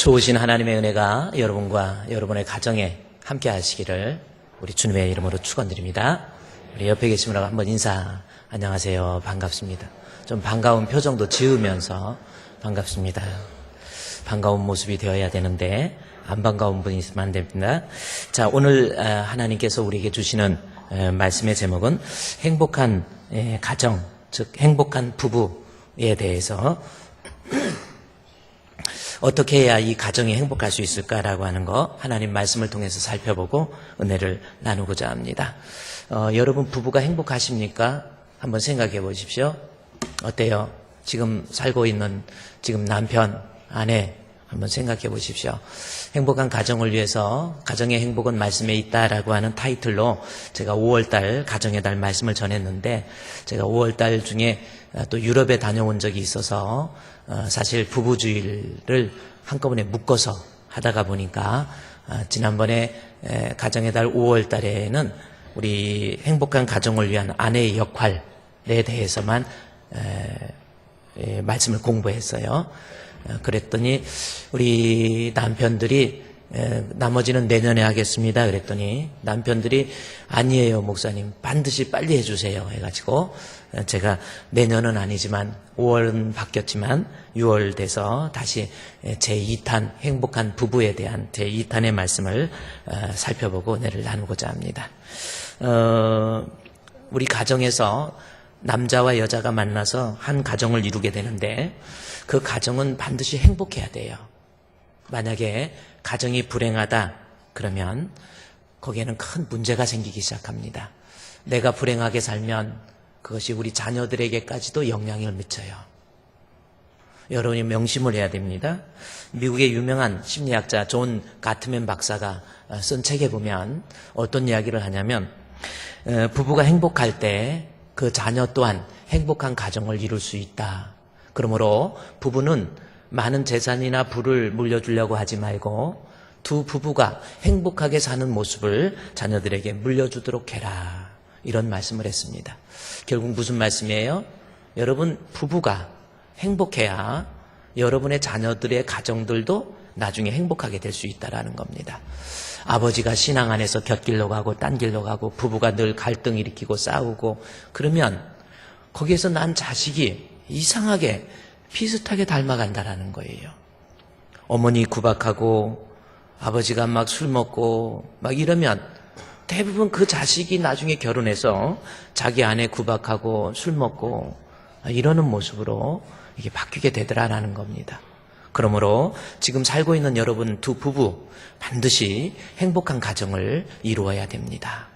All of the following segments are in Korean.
좋으신 하나님의 은혜가 여러분과 여러분의 가정에 함께 하시기를 우리 주님의 이름으로 축원드립니다. 우리 옆에 계신 분하고 한번 인사, 안녕하세요, 반갑습니다. 좀 반가운 표정도 지으면서 반갑습니다. 반가운 모습이 되어야 되는데 안 반가운 분이 있으면 안 됩니다. 자, 오늘 하나님께서 우리에게 주시는 말씀의 제목은 행복한 가정, 즉 행복한 부부에 대해서 어떻게 해야 이 가정이 행복할 수 있을까라고 하는 거 하나님 말씀을 통해서 살펴보고 은혜를 나누고자 합니다. 여러분 부부가 행복하십니까? 한번 생각해 보십시오. 어때요? 지금 살고 있는 지금 남편, 아내 한번 생각해 보십시오. 행복한 가정을 위해서 가정의 행복은 말씀에 있다라고 하는 타이틀로 제가 5월달 가정의 달 말씀을 전했는데 제가 5월달 중에 또 유럽에 다녀온 적이 있어서 사실 부부주의를 한꺼번에 묶어서 하다가 보니까 지난번에 가정의 달 5월달에는 우리 행복한 가정을 위한 아내의 역할에 대해서만 말씀을 공부했어요. 그랬더니 우리 남편들이 나머지는 내년에 하겠습니다 그랬더니 남편들이 아니에요 목사님 반드시 빨리 해주세요 해가지고 제가 내년은 아니지만 5월은 바뀌었지만 6월 돼서 다시 제2탄 행복한 부부에 대한 제2탄의 말씀을 살펴보고 은혜를 나누고자 합니다. 우리 가정에서 남자와 여자가 만나서 한 가정을 이루게 되는데 그 가정은 반드시 행복해야 돼요. 만약에 가정이 불행하다 그러면 거기에는 큰 문제가 생기기 시작합니다. 내가 불행하게 살면 그것이 우리 자녀들에게까지도 영향을 미쳐요. 여러분이 명심을 해야 됩니다. 미국의 유명한 심리학자 존 가트맨 박사가 쓴 책에 보면 어떤 이야기를 하냐면 부부가 행복할 때 그 자녀 또한 행복한 가정을 이룰 수 있다. 그러므로 부부는 많은 재산이나 부를 물려주려고 하지 말고 두 부부가 행복하게 사는 모습을 자녀들에게 물려주도록 해라. 이런 말씀을 했습니다. 결국 무슨 말씀이에요? 여러분 부부가 행복해야 여러분의 자녀들의 가정들도 나중에 행복하게 될 수 있다는 겁니다. 아버지가 신앙 안에서 곁길로 가고 딴 길로 가고 부부가 늘 갈등 일으키고 싸우고 그러면 거기에서 난 자식이 이상하게 비슷하게 닮아간다라는 거예요. 어머니 구박하고 아버지가 막 술 먹고 막 이러면 대부분 그 자식이 나중에 결혼해서 자기 아내 구박하고 술 먹고 이러는 모습으로 이게 바뀌게 되더라라는 겁니다. 그러므로 지금 살고 있는 여러분 두 부부 반드시 행복한 가정을 이루어야 됩니다.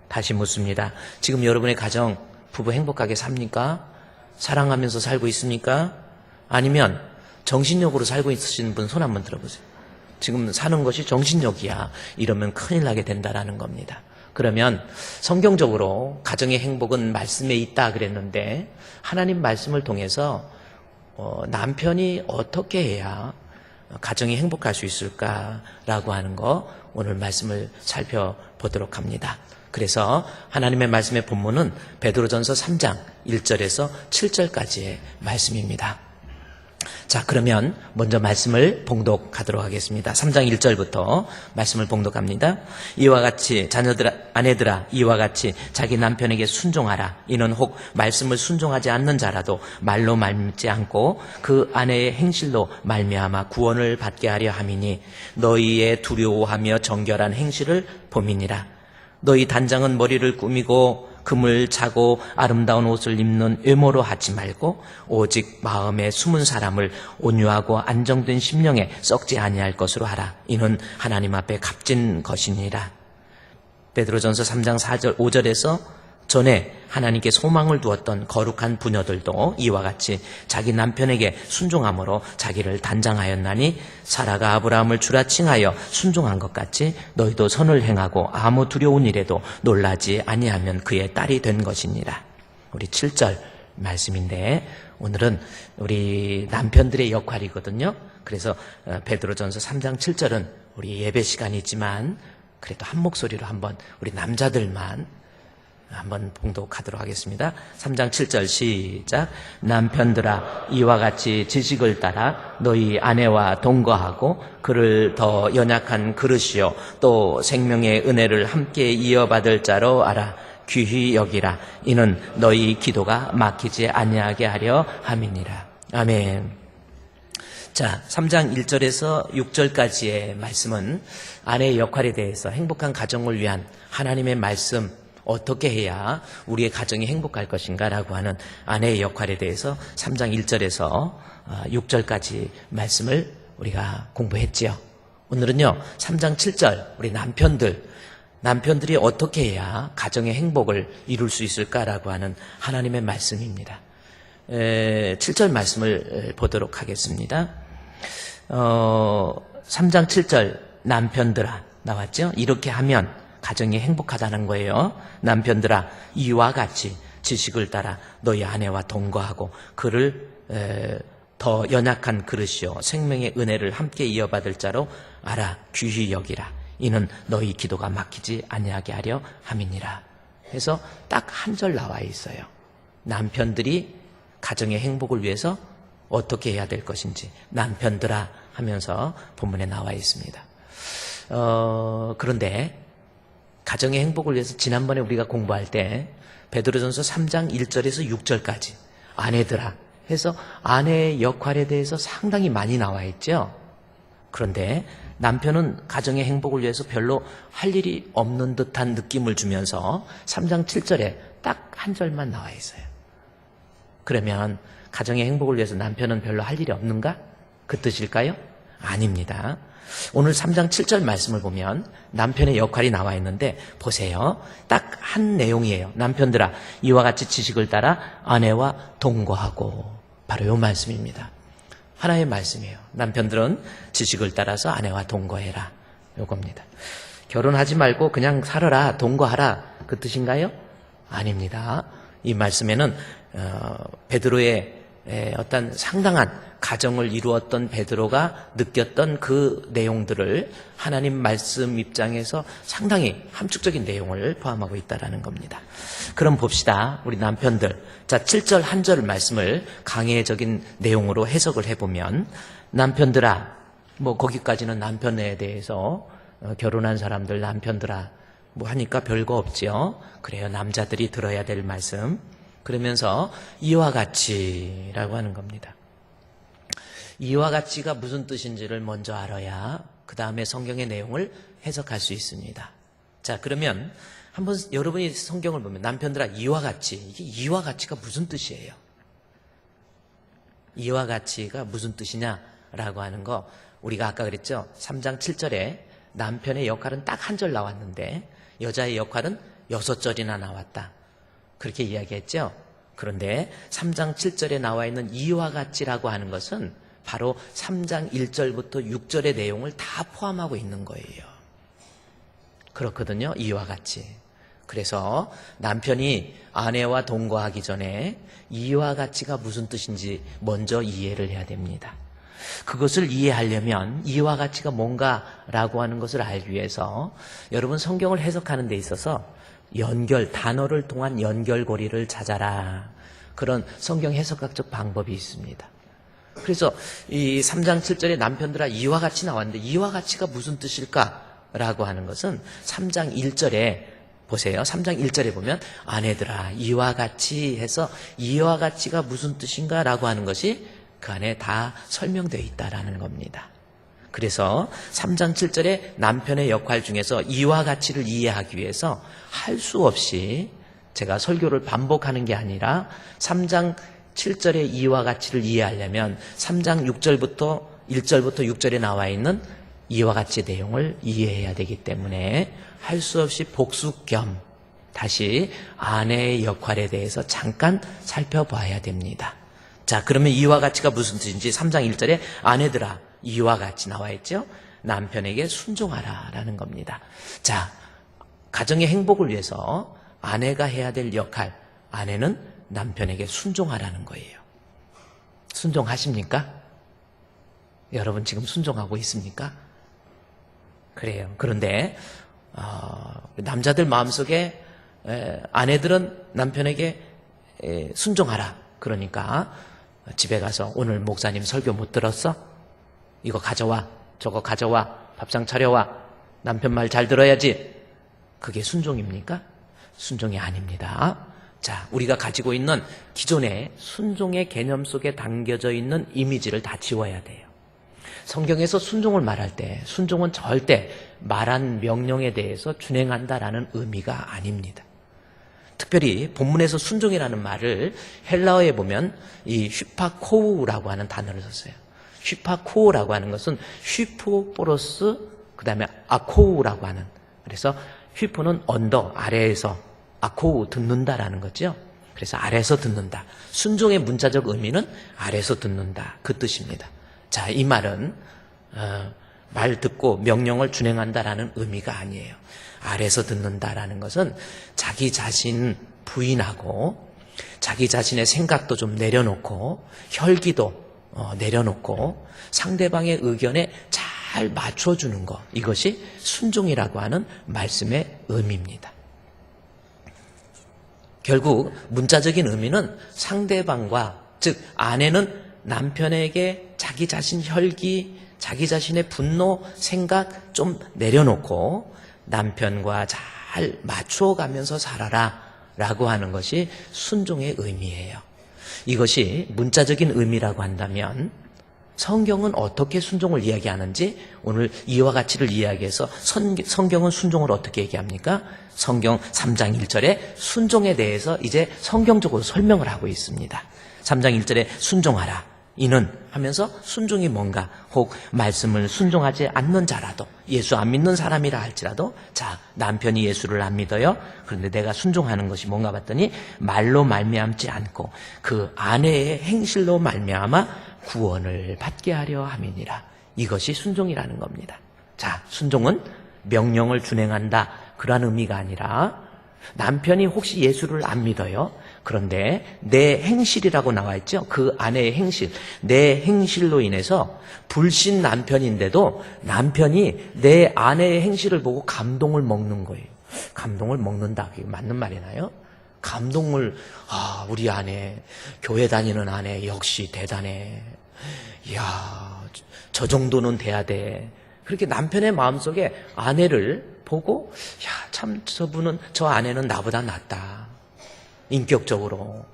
다시 묻습니다. 지금 여러분의 가정 부부 행복하게 삽니까? 사랑하면서 살고 있습니까? 아니면 정신력으로 살고 있으신 분 손 한번 들어보세요. 지금 사는 것이 정신력이야. 이러면 큰일 나게 된다라는 겁니다. 그러면 성경적으로 가정의 행복은 말씀에 있다 그랬는데 하나님 말씀을 통해서 남편이 어떻게 해야 가정이 행복할 수 있을까라고 하는 거 오늘 말씀을 살펴보도록 합니다. 그래서 하나님의 말씀의 본문은 베드로전서 3장 1절에서 7절까지의 말씀입니다. 자, 그러면 먼저 말씀을 봉독하도록 하겠습니다. 3장 1절부터 말씀을 봉독합니다. 이와 같이 자녀들아 아내들아 이와 같이 자기 남편에게 순종하라. 이는 혹 말씀을 순종하지 않는 자라도 말로 말미지 않고 그 아내의 행실로 말미암아 구원을 받게 하려 함이니 너희의 두려워하며 정결한 행실을 봄이니라. 너희 단장은 머리를 꾸미고 금을 차고 아름다운 옷을 입는 외모로 하지 말고 오직 마음에 숨은 사람을 온유하고 안정된 심령에 썩지 아니할 것으로 하라. 이는 하나님 앞에 값진 것이니라. 베드로전서 3장 4절 5절에서 전에 하나님께 소망을 두었던 거룩한 부녀들도 이와 같이 자기 남편에게 순종함으로 자기를 단장하였나니 사라가 아브라함을 주라 칭하여 순종한 것 같이 너희도 선을 행하고 아무 두려운 일에도 놀라지 아니하면 그의 딸이 된 것이니라. 우리 7절 말씀인데 오늘은 우리 남편들의 역할이거든요. 그래서 베드로전서 3장 7절은 우리 예배 시간이지만 그래도 한 목소리로 한번 우리 남자들만 한번 봉독하도록 하겠습니다. 3장 7절 시작. 남편들아 이와 같이 지식을 따라 너희 아내와 동거하고 그를 더 연약한 그릇이요 또 생명의 은혜를 함께 이어받을 자로 알아 귀히 여기라. 이는 너희 기도가 막히지 아니하게 하려 함이니라. 아멘. 자, 3장 1절에서 6절까지의 말씀은 아내의 역할에 대해서 행복한 가정을 위한 하나님의 말씀, 어떻게 해야 우리의 가정이 행복할 것인가 라고 하는 아내의 역할에 대해서 3장 1절에서 6절까지 말씀을 우리가 공부했지요. 오늘은요 3장 7절 우리 남편들이 어떻게 해야 가정의 행복을 이룰 수 있을까라고 하는 하나님의 말씀입니다. 7절 말씀을 보도록 하겠습니다. 3장 7절 남편들아 나왔죠? 이렇게 하면 가정이 행복하다는 거예요. 남편들아 이와 같이 지식을 따라 너희 아내와 동거하고 그를 더 연약한 그릇이요 생명의 은혜를 함께 이어받을 자로 알아 귀히 여기라. 이는 너희 기도가 막히지 아니하게 하려 함이니라. 그래서 딱 한 절 나와 있어요. 남편들이 가정의 행복을 위해서 어떻게 해야 될 것인지 남편들아 하면서 본문에 나와 있습니다. 그런데 가정의 행복을 위해서 지난번에 우리가 공부할 때 베드로전서 3장 1절에서 6절까지 아내들아 해서 아내의 역할에 대해서 상당히 많이 나와 있죠. 그런데 남편은 가정의 행복을 위해서 별로 할 일이 없는 듯한 느낌을 주면서 3장 7절에 딱 한 절만 나와 있어요. 그러면 가정의 행복을 위해서 남편은 별로 할 일이 없는가? 그 뜻일까요? 아닙니다. 오늘 3장 7절 말씀을 보면 남편의 역할이 나와 있는데 보세요. 딱 한 내용이에요. 남편들아 이와 같이 지식을 따라 아내와 동거하고 바로 이 말씀입니다. 하나의 말씀이에요. 남편들은 지식을 따라서 아내와 동거해라. 요겁니다. 결혼하지 말고 그냥 살아라, 동거하라. 그 뜻인가요? 아닙니다. 이 말씀에는 베드로의 어떤 상당한 가정을 이루었던 베드로가 느꼈던 그 내용들을 하나님 말씀 입장에서 상당히 함축적인 내용을 포함하고 있다는 겁니다. 그럼 봅시다. 우리 남편들. 자, 7절 한 절 말씀을 강해적인 내용으로 해석을 해보면 남편들아, 뭐 거기까지는 남편에 대해서 결혼한 사람들 남편들아 뭐 하니까 별거 없지요. 그래요. 남자들이 들어야 될 말씀. 그러면서 이와 같이라고 하는 겁니다. 이와 같이가 무슨 뜻인지를 먼저 알아야 그 다음에 성경의 내용을 해석할 수 있습니다. 자, 그러면 한번 여러분이 성경을 보면 남편들아 이와 같이, 이게 이와 같이가 무슨 뜻이에요? 이와 같이가 무슨 뜻이냐라고 하는 거 우리가 아까 그랬죠. 3장 7절에 남편의 역할은 딱 한 절 나왔는데 여자의 역할은 6절이나 나왔다. 그렇게 이야기했죠. 그런데 3장 7절에 나와 있는 이와 같이라고 하는 것은 바로 3장 1절부터 6절의 내용을 다 포함하고 있는 거예요. 그렇거든요. 이와 같이. 그래서 남편이 아내와 동거하기 전에 이와 같이가 무슨 뜻인지 먼저 이해를 해야 됩니다. 그것을 이해하려면 이와 같이가 뭔가라고 하는 것을 알기 위해서 여러분 성경을 해석하는 데 있어서 단어를 통한 연결고리를 찾아라. 그런 성경 해석학적 방법이 있습니다. 그래서 이 3장 7절에 남편들아 이와 같이 나왔는데 이와 같이가 무슨 뜻일까라고 하는 것은 3장 1절에 보세요. 3장 1절에 보면 아내들아 이와 같이 해서 이와 같이가 무슨 뜻인가라고 하는 것이 그 안에 다 설명되어 있다라는 겁니다. 그래서 3장 7절에 남편의 역할 중에서 이와 같이를 이해하기 위해서 할 수 없이 제가 설교를 반복하는 게 아니라 3장 7절의 이와 같이를 이해하려면 3장 6절부터 1절부터 6절에 나와 있는 이와 같이 내용을 이해해야 되기 때문에 할 수 없이 복습 겸 다시 아내의 역할에 대해서 잠깐 살펴봐야 됩니다. 자, 그러면 이와 같이가 무슨 뜻인지 3장 1절에 아내들아 이와 같이 나와 있죠. 남편에게 순종하라 라는 겁니다. 자, 가정의 행복을 위해서 아내가 해야 될 역할, 아내는 남편에게 순종하라는 거예요. 순종하십니까? 여러분 지금 순종하고 있습니까? 그래요. 그런데 남자들 마음속에 아내들은 남편에게 순종하라. 그러니까 집에 가서 오늘 목사님 설교 못 들었어? 이거 가져와. 저거 가져와. 밥상 차려와. 남편 말 잘 들어야지. 그게 순종입니까? 순종이 아닙니다. 자, 우리가 가지고 있는 기존의 순종의 개념 속에 담겨져 있는 이미지를 다 지워야 돼요. 성경에서 순종을 말할 때 순종은 절대 말한 명령에 대해서 준행한다라는 의미가 아닙니다. 특별히 본문에서 순종이라는 말을 헬라어에 보면 이 휘파코우라고 하는 단어를 썼어요. 휘파코우라고 하는 것은 휘프 플러스 그다음에 아코우라고 하는, 그래서 휘프는 언더 아래에서, 아코우 듣는다라는 거죠. 그래서 아래에서 듣는다. 순종의 문자적 의미는 아래에서 듣는다, 그 뜻입니다. 자, 이 말은 말 듣고 명령을 준행한다라는 의미가 아니에요. 아래에서 듣는다라는 것은 자기 자신 부인하고 자기 자신의 생각도 좀 내려놓고 혈기도 내려놓고 상대방의 의견에 잘 맞춰주는 것, 이것이 순종이라고 하는 말씀의 의미입니다. 결국 문자적인 의미는 상대방과, 즉 아내는 남편에게 자기 자신 혈기, 자기 자신의 분노, 생각 좀 내려놓고 남편과 잘 맞춰가면서 살아라 라고 하는 것이 순종의 의미예요. 이것이 문자적인 의미라고 한다면 성경은 어떻게 순종을 이야기하는지 오늘 이와 같이를 이야기해서 성경은 순종을 어떻게 얘기합니까? 성경 3장 1절에 순종에 대해서 이제 성경적으로 설명을 하고 있습니다. 3장 1절에 순종하라. 이는 하면서 순종이 뭔가, 혹 말씀을 순종하지 않는 자라도, 예수 안 믿는 사람이라 할지라도, 자, 남편이 예수를 안 믿어요. 그런데 내가 순종하는 것이 뭔가 봤더니 말로 말미암지 않고 그 아내의 행실로 말미암아 구원을 받게 하려 함이니라. 이것이 순종이라는 겁니다. 자, 순종은 명령을 준행한다, 그런 의미가 아니라 남편이 혹시 예수를 안 믿어요. 그런데 내 행실이라고 나와 있죠. 그 아내의 행실, 내 행실로 인해서 불신 남편인데도 남편이 내 아내의 행실을 보고 감동을 먹는 거예요. 감동을 먹는다, 그게 맞는 말이나요? 감동을, 우리 아내, 교회 다니는 아내 역시 대단해. 이야, 저 정도는 돼야 돼. 그렇게 남편의 마음속에 아내를 보고, 야, 참 저분은, 저 아내는 나보다 낫다. 인격적으로,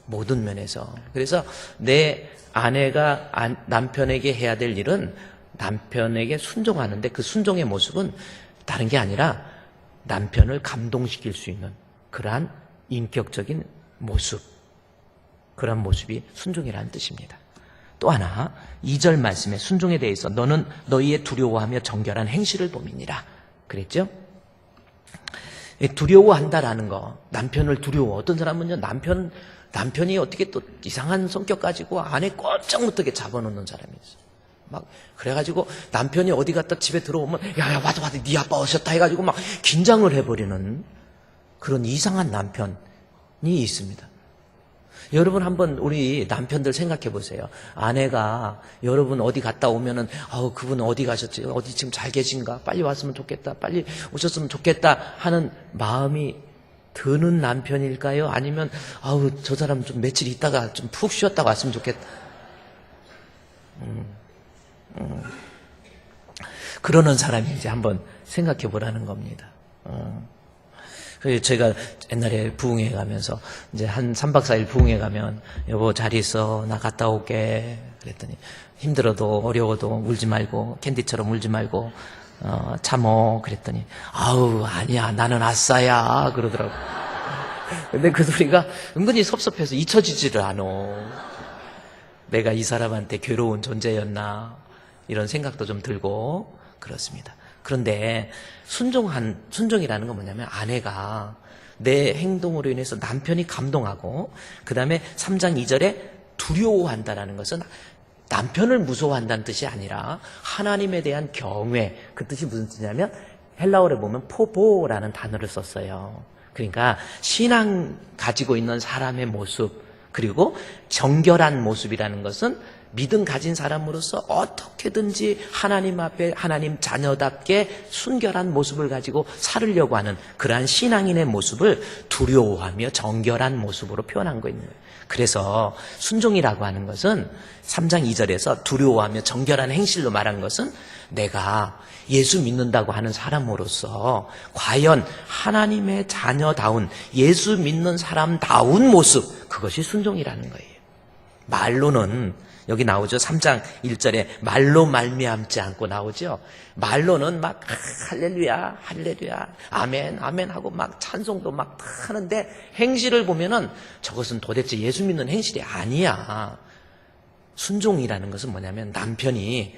모든 면에서. 그래서 내 아내가 남편에게 해야 될 일은 남편에게 순종하는데, 그 순종의 모습은 다른 게 아니라 남편을 감동시킬 수 있는 그러한 인격적인 모습, 그런 모습이 순종이라는 뜻입니다. 또 하나, 2절 말씀에 순종에 대해서 너는 너희의 두려워하며 정결한 행실을 범이니라 그랬죠? 두려워한다라는 거, 남편을 두려워. 어떤 사람은요, 남편이 어떻게 또 이상한 성격 가지고 아내 꼼짝 못하게 잡아놓는 사람이 있어요. 막 그래가지고 남편이 어디 갔다 집에 들어오면 야 와도 네 아빠 오셨다 해가지고 막 긴장을 해버리는 그런 이상한 남편이 있습니다. 여러분 한번 우리 남편들 생각해 보세요. 아내가 여러분 어디 갔다 오면은 그분 어디 가셨지? 어디 지금 잘 계신가? 빨리 왔으면 좋겠다. 빨리 오셨으면 좋겠다 하는 마음이 드는 남편일까요? 아니면 저 사람 좀 며칠 있다가 좀 푹 쉬었다가 왔으면 좋겠다. 그러는 사람인지 한번 생각해 보라는 겁니다. 그래서 제가 옛날에 부흥회 가면서 이제 한 3박 4일 부흥회 가면 여보 잘 있어, 나 갔다 올게 그랬더니 힘들어도 어려워도 울지 말고 캔디처럼 울지 말고 참어 그랬더니 아니야 나는 아싸야 그러더라고. 근데 그 소리가 은근히 섭섭해서 잊혀지지를 않아. 내가 이 사람한테 괴로운 존재였나 이런 생각도 좀 들고 그렇습니다. 그런데 순종이라는 건 뭐냐면 아내가 내 행동으로 인해서 남편이 감동하고 그 다음에 3장 2절에 두려워한다라는 것은 남편을 무서워한다는 뜻이 아니라 하나님에 대한 경외, 그 뜻이 무슨 뜻이냐면 헬라어를 보면 포보라는 단어를 썼어요. 그러니까 신앙 가지고 있는 사람의 모습, 그리고 정결한 모습이라는 것은 믿음 가진 사람으로서 어떻게든지 하나님 앞에 하나님 자녀답게 순결한 모습을 가지고 살으려고 하는 그러한 신앙인의 모습을 두려워하며 정결한 모습으로 표현한 거 있는 거예요. 그래서 순종이라고 하는 것은 3장 2절에서 두려워하며 정결한 행실로 말한 것은 내가 예수 믿는다고 하는 사람으로서 과연 하나님의 자녀다운 예수 믿는 사람다운 모습, 그것이 순종이라는 거예요. 말로는 여기 나오죠. 3장 1절에 말로 말미암지 않고 나오죠. 말로는 막 할렐루야 할렐루야 아멘 아멘 하고 막 찬송도 막 하는데 행실을 보면은 저것은 도대체 예수 믿는 행실이 아니야. 순종이라는 것은 뭐냐면 남편이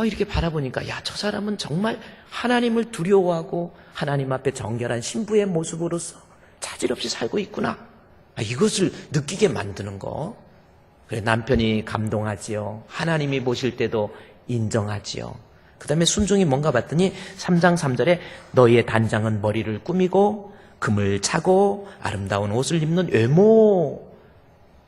이렇게 바라보니까 야, 저 사람은 정말 하나님을 두려워하고 하나님 앞에 정결한 신부의 모습으로서 차질 없이 살고 있구나. 이것을 느끼게 만드는 거. 그래, 남편이 감동하지요. 하나님이 보실 때도 인정하지요. 그 다음에 순종이 뭔가 봤더니 3장 3절에 너희의 단장은 머리를 꾸미고 금을 차고 아름다운 옷을 입는 외모.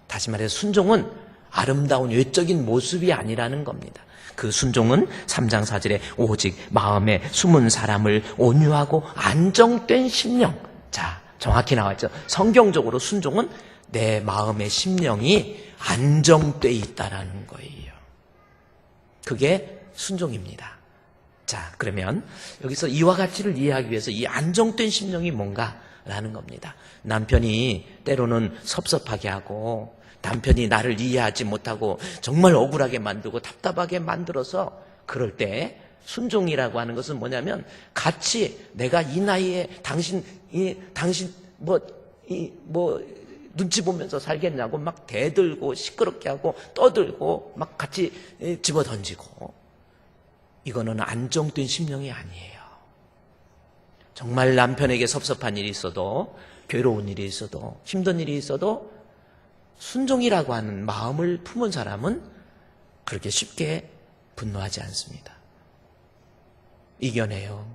다시 말해서 순종은 아름다운 외적인 모습이 아니라는 겁니다. 그 순종은 3장 4절에 오직 마음에 숨은 사람을 온유하고 안정된 심령. 자, 정확히 나왔죠. 성경적으로 순종은 내 마음의 심령이 안정돼 있다라는 거예요. 그게 순종입니다. 자, 그러면 여기서 이와 같이를 이해하기 위해서 이 안정된 심령이 뭔가라는 겁니다. 남편이 때로는 섭섭하게 하고 남편이 나를 이해하지 못하고 정말 억울하게 만들고 답답하게 만들어서 그럴 때 순종이라고 하는 것은 뭐냐면 같이 내가 이 나이에 당신 눈치 보면서 살겠냐고 막 대들고 시끄럽게 하고 떠들고 막 같이 집어던지고 이거는 안정된 심령이 아니에요. 정말 남편에게 섭섭한 일이 있어도 괴로운 일이 있어도 힘든 일이 있어도 순종이라고 하는 마음을 품은 사람은 그렇게 쉽게 분노하지 않습니다. 이겨내요.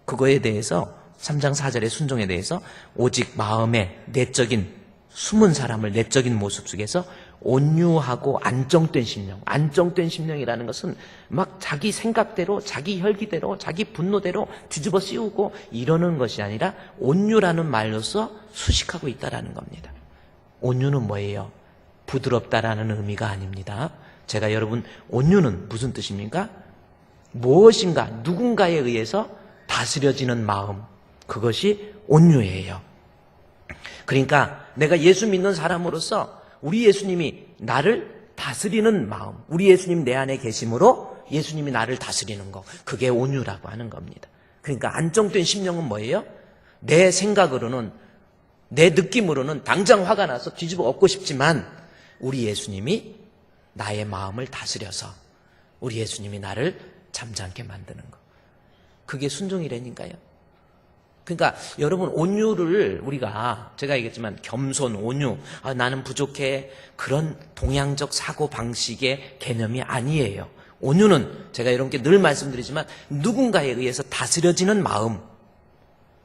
그거에 대해서 3장 4절의 순종에 대해서 오직 마음의 내적인 숨은 사람을 내적인 모습 속에서 온유하고 안정된 심령. 안정된 심령이라는 것은 막 자기 생각대로 자기 혈기대로 자기 분노대로 뒤집어 씌우고 이러는 것이 아니라 온유라는 말로서 수식하고 있다라는 겁니다. 온유는 뭐예요? 부드럽다라는 의미가 아닙니다. 제가 여러분 온유는 무슨 뜻입니까? 무엇인가 누군가에 의해서 다스려지는 마음, 그것이 온유예요. 그러니까 내가 예수 믿는 사람으로서 우리 예수님이 나를 다스리는 마음, 우리 예수님 내 안에 계심으로 예수님이 나를 다스리는 것, 그게 온유라고 하는 겁니다. 그러니까 안정된 심령은 뭐예요? 내 생각으로는 내 느낌으로는 당장 화가 나서 뒤집어 엎고 싶지만 우리 예수님이 나의 마음을 다스려서 우리 예수님이 나를 잠잠게 만드는 것, 그게 순종이라니까요. 그러니까 여러분 온유를 우리가 제가 얘기했지만 겸손, 온유, 나는 부족해, 그런 동양적 사고방식의 개념이 아니에요. 온유는 제가 여러분께 늘 말씀드리지만 누군가에 의해서 다스려지는 마음,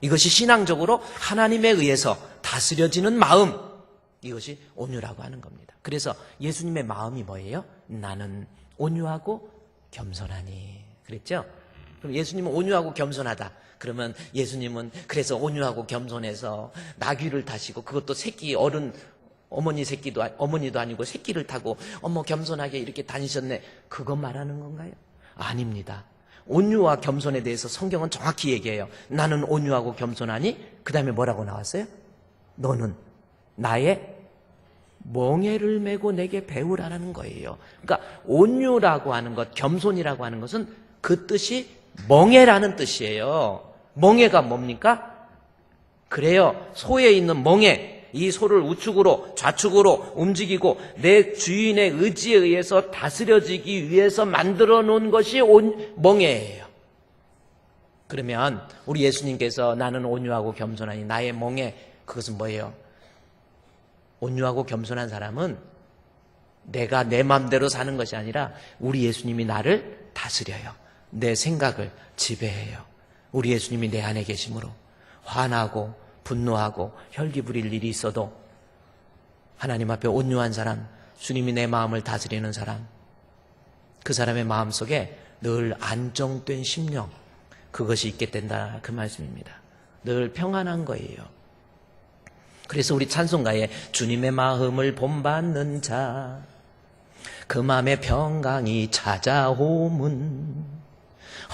이것이 신앙적으로 하나님에 의해서 다스려지는 마음, 이것이 온유라고 하는 겁니다. 그래서 예수님의 마음이 뭐예요? 나는 온유하고 겸손하니 그랬죠? 그럼 예수님은 온유하고 겸손하다. 그러면 예수님은 그래서 온유하고 겸손해서 나귀를 타시고 그것도 새끼 어머니도 아니고 새끼를 타고 겸손하게 이렇게 다니셨네. 그거 말하는 건가요? 아닙니다. 온유와 겸손에 대해서 성경은 정확히 얘기해요. 나는 온유하고 겸손하니 그 다음에 뭐라고 나왔어요? 너는 나의 멍에를 메고 내게 배우라는 거예요. 그러니까 온유라고 하는 것, 겸손이라고 하는 것은 그 뜻이 멍에라는 뜻이에요. 멍에가 뭡니까? 그래요. 소에 있는 멍에, 이 소를 우측으로 좌측으로 움직이고 내 주인의 의지에 의해서 다스려지기 위해서 만들어 놓은 것이 멍에예요. 그러면 우리 예수님께서 나는 온유하고 겸손하니 나의 멍에, 그것은 뭐예요? 온유하고 겸손한 사람은 내가 내 마음대로 사는 것이 아니라 우리 예수님이 나를 다스려요. 내 생각을 지배해요. 우리 예수님이 내 안에 계심으로 화나고 분노하고 혈기 부릴 일이 있어도 하나님 앞에 온유한 사람, 주님이 내 마음을 다스리는 사람, 그 사람의 마음속에 늘 안정된 심령, 그것이 있게 된다, 그 말씀입니다. 늘 평안한 거예요. 그래서 우리 찬송가에 주님의 마음을 본받는 자, 그 마음의 평강이 찾아오면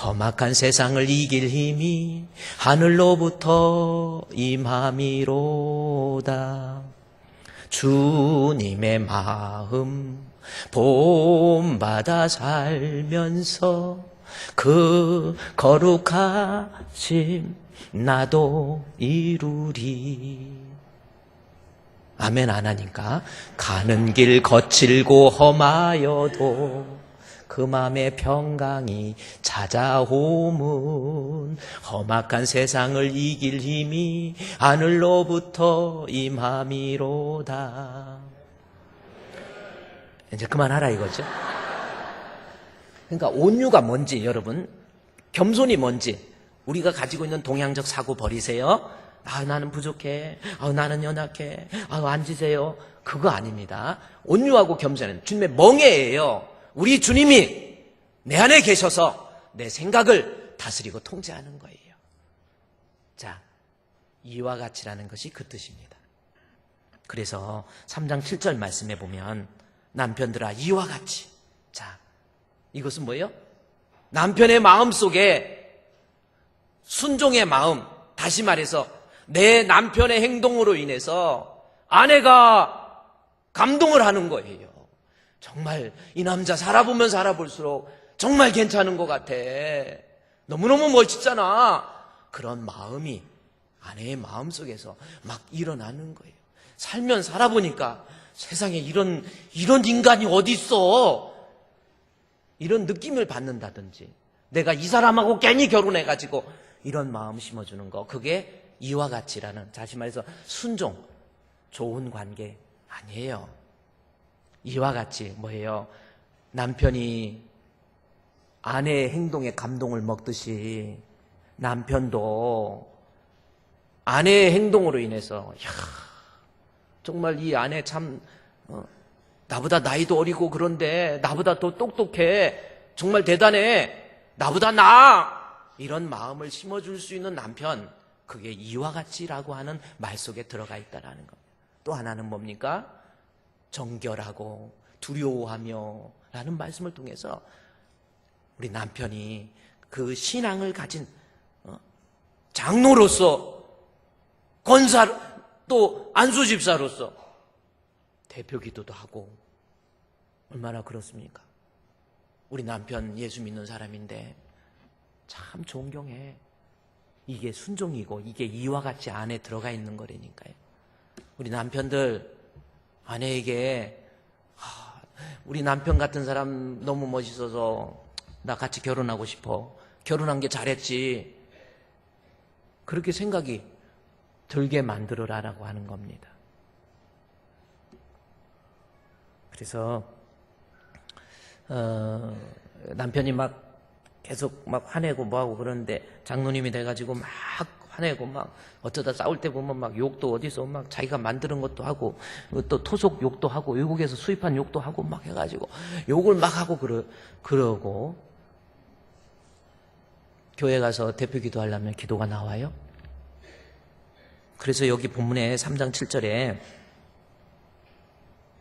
험악한 세상을 이길 힘이 하늘로부터 임함이로다. 주님의 마음 본받아 살면서 그 거룩하심 나도 이루리. 아멘 안 하니까. 가는 길 거칠고 험하여도 그 마음의 평강이 찾아오면 험악한 세상을 이길 힘이 하늘로부터 임함이로다. 이제 그만하라 이거죠. 그러니까 온유가 뭔지, 여러분, 겸손이 뭔지 우리가 가지고 있는 동양적 사고 버리세요. 나는 부족해, 나는 연약해, 앉으세요. 그거 아닙니다. 온유하고 겸손은 주님의 멍에예요. 우리 주님이 내 안에 계셔서 내 생각을 다스리고 통제하는 거예요. 자, 이와 같이라는 것이 그 뜻입니다. 그래서 3장 7절 말씀에 보면 남편들아 이와 같이. 자, 이것은 뭐예요? 남편의 마음 속에 순종의 마음, 다시 말해서 내 남편의 행동으로 인해서 아내가 감동을 하는 거예요. 정말 이 남자 살아보면 살아볼수록 정말 괜찮은 것 같아. 너무너무 멋있잖아. 그런 마음이 아내의 마음속에서 막 일어나는 거예요. 살면 살아보니까 세상에 이런 인간이 어디 있어. 이런 느낌을 받는다든지, 내가 이 사람하고 괜히 결혼해가지고 이런 마음 심어주는 거, 그게 이와 같이라는, 다시 말해서 순종, 좋은 관계 아니에요. 이와 같이 뭐예요? 남편이 아내의 행동에 감동을 먹듯이 남편도 아내의 행동으로 인해서 정말 이 아내 참 나보다 나이도 어리고 그런데 나보다 더 똑똑해, 정말 대단해, 나보다 나아, 이런 마음을 심어줄 수 있는 남편, 그게 이와 같이라고 하는 말 속에 들어가 있다는 겁니다. 또 하나는 뭡니까? 정결하고 두려워하며 라는 말씀을 통해서 우리 남편이 그 신앙을 가진 장로로서, 권사, 또 안수집사로서 대표 기도도 하고, 얼마나 그렇습니까? 우리 남편 예수 믿는 사람인데 참 존경해. 이게 순종이고 이게 이와 같이 안에 들어가 있는 거라니까요. 우리 남편들 아내에게 우리 남편 같은 사람 너무 멋있어서 나 같이 결혼하고 싶어, 결혼한 게 잘했지, 그렇게 생각이 들게 만들어라라고 하는 겁니다. 그래서 남편이 막 계속 막 화내고 뭐하고 그러는데 장로님이 돼가지고 막 화내고 막 어쩌다 싸울 때 보면 막 욕도 어디서 막 자기가 만드는 것도 하고 또 토속 욕도 하고 외국에서 수입한 욕도 하고 막 해가지고 욕을 막 하고 그러고 교회 가서 대표 기도하려면 기도가 나와요? 그래서 여기 본문에 3장 7절에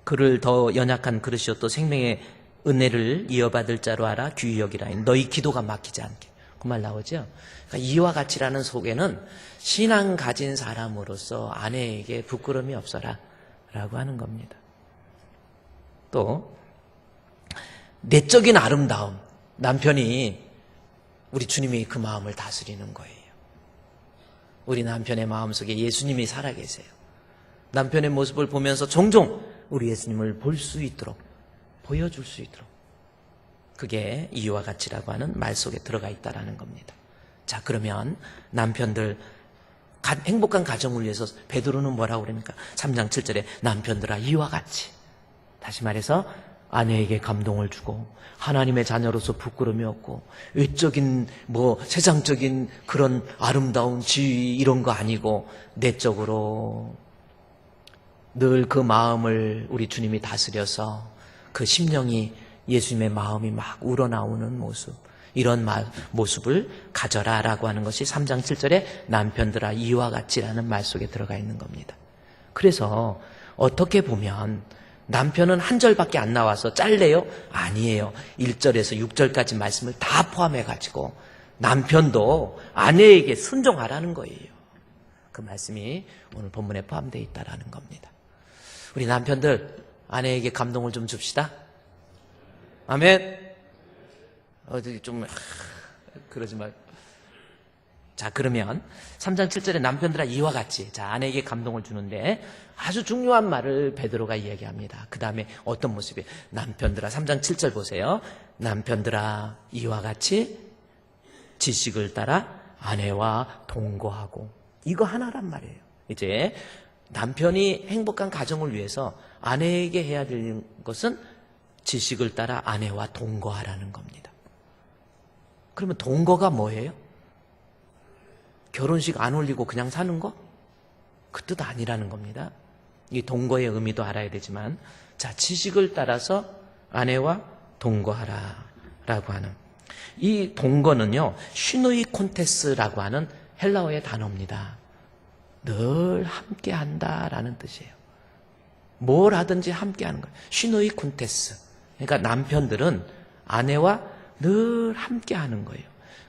그를 더 연약한 그릇이요 또 생명의 은혜를 이어받을 자로 알아 귀히 여기라. 너희 기도가 막히지 않게. 그 말 나오죠. 그러니까 이와 같이라는 속에는 신앙 가진 사람으로서 아내에게 부끄러움이 없어라 라고 하는 겁니다. 또 내적인 아름다움, 남편이, 우리 주님이 그 마음을 다스리는 거예요. 우리 남편의 마음속에 예수님이 살아계세요. 남편의 모습을 보면서 종종 우리 예수님을 볼 수 있도록, 보여줄 수 있도록, 그게 이와 같이라고 하는 말 속에 들어가 있다는 겁니다. 자, 그러면 남편들 행복한 가정을 위해서 베드로는 뭐라고 그러니까 3장 7절에 남편들아 이와 같이, 다시 말해서 아내에게 감동을 주고 하나님의 자녀로서 부끄러움이 없고 외적인 세상적인 그런 아름다운 지위 이런 거 아니고 내적으로 늘 그 마음을 우리 주님이 다스려서 그 심령이 예수님의 마음이 막 우러나오는 모습, 이런 모습을 가져라라고 하는 것이 3장 7절에 남편들아 이와 같이라는 말 속에 들어가 있는 겁니다. 그래서 어떻게 보면 남편은 한 절밖에 안 나와서 짤래요? 아니에요. 1절에서 6절까지 말씀을 다 포함해가지고 남편도 아내에게 순종하라는 거예요. 그 말씀이 오늘 본문에 포함되어 있다라는 겁니다. 우리 남편들 아내에게 감동을 좀 줍시다. 아멘. 어디 좀 그러지 말. 자, 그러면 3장 7절에 남편들아 이와 같이, 자, 아내에게 감동을 주는데 아주 중요한 말을 베드로가 이야기합니다. 그 다음에 어떤 모습이에요? 남편들아, 3장 7절 보세요. 남편들아 이와 같이 지식을 따라 아내와 동거하고. 이거 하나란 말이에요. 이제 남편이 행복한 가정을 위해서 아내에게 해야 될 것은 지식을 따라 아내와 동거하라는 겁니다. 그러면 동거가 뭐예요? 결혼식 안 올리고 그냥 사는 거? 그 뜻 아니라는 겁니다. 이 동거의 의미도 알아야 되지만, 자, 지식을 따라서 아내와 동거하라 라고 하는 이 동거는요, 슈누이 콘테스라고 하는 헬라어의 단어입니다. 늘 함께 한다라는 뜻이에요. 뭘 하든지 함께 하는 거예요. 슈누이 콘테스. 그러니까 남편들은 아내와 늘 함께 하는 거예요.